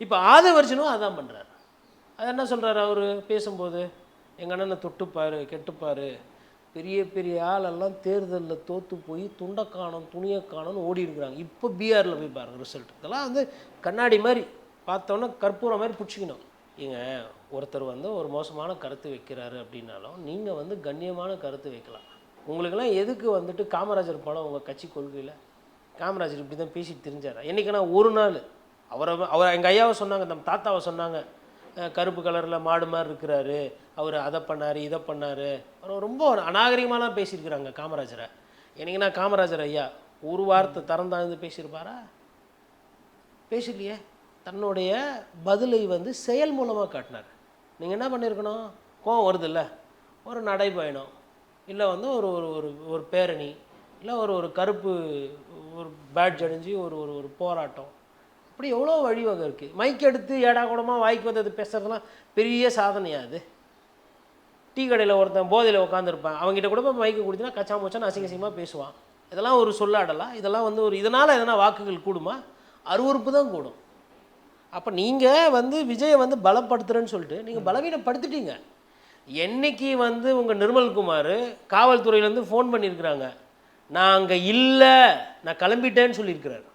இப்போ ஆதவர்ஜனும் அதான் பண்ணுறாரு. அது என்ன சொல்கிறாரு அவர் பேசும்போது, எங்கள் அண்ணனை தொட்டுப்பார் கெட்டுப்பார், பெரிய பெரிய ஆளெல்லாம் தேர்தலில் தோற்று போய் துண்டை காணும் துணியை காணும்னு ஓடி இருக்கிறாங்க. இப்போ பிஆரில் போய் பாருங்கள் ரிசல்ட். இதெல்லாம் வந்து கண்ணாடி மாதிரி பார்த்தோன்னா கற்பூரம் மாதிரி பிடிச்சிக்கணும். இங்க ஒருத்தர் வந்து ஒரு மோசமான கருத்து வைக்கிறாரு அப்படின்னாலும் நீங்கள் வந்து கண்ணியமான கருத்து வைக்கலாம். உங்களுக்கெல்லாம் எதுக்கு வந்துட்டு காமராஜர் படம் உங்கள் கட்சி கொள்கையில்? காமராஜர் இப்படி தான் பேசிட்டு தெரிஞ்சார். என்றைக்குன்னா ஒரு நாள் அவர் எங்கள் ஐயாவை சொன்னாங்க, நம்ம தாத்தாவை சொன்னாங்க, கருப்பு கலரில் மாடு மாதிரி இருக்கிறாரு, அவர் அதை பண்ணார் இதை பண்ணார், அவர் ரொம்ப அநாகரிகமாலாம் பேசியிருக்கிறாங்க காமராஜரை. என்னைக்குன்னா காமராஜர் ஐயா ஒரு வார்த்தை திறந்தாந்து பேசியிருப்பாரா? பேசலையே. தன்னுடைய பதிலை வந்து செயல் மூலமாக காட்டினார். நீங்கள் என்ன பண்ணியிருக்கணும்? கோவம் வருதில்ல, ஒரு நடைபயணம், இல்லை வந்து ஒரு ஒரு ஒரு பேரணி, இல்லை ஒரு கருப்பு ஒரு பேட்ஜ் அணிஞ்சு ஒரு ஒரு போராட்டம், அப்படி எவ்வளோ வழிவகை இருக்குது. மைக் எடுத்து ஏடா கூடமாக வாய்க்கு வந்தது பேசுகிறதுலாம் பெரிய சாதனையாக அது. டீ கடையில் ஒருத்தன் போதையில் உட்காந்துருப்பான், அவங்ககிட்ட கூட போய் மைக்கு கொடுத்தீங்கன்னா கச்சா மூச்சான்னு அசிங்கமாக பேசுவான். இதெல்லாம் ஒரு சொல்லாடலாம். இதெல்லாம் வந்து ஒரு இதனால் எதனா வாக்குகள் கூடுமா? அருவறுப்பு தான் கூடும். அப்போ நீங்கள் வந்து விஜயை வந்து பலப்படுத்துகிறேன்னு சொல்லிட்டு நீங்கள் பலவீனப்படுத்திட்டீங்க. என்னைக்கு வந்து உங்கள் நிர்மல்குமார் காவல்துறையிலேருந்து ஃபோன் பண்ணியிருக்கிறாங்க, நான் அங்கே இல்லை நான் கிளம்பிட்டேன்னு சொல்லியிருக்கிறாரு.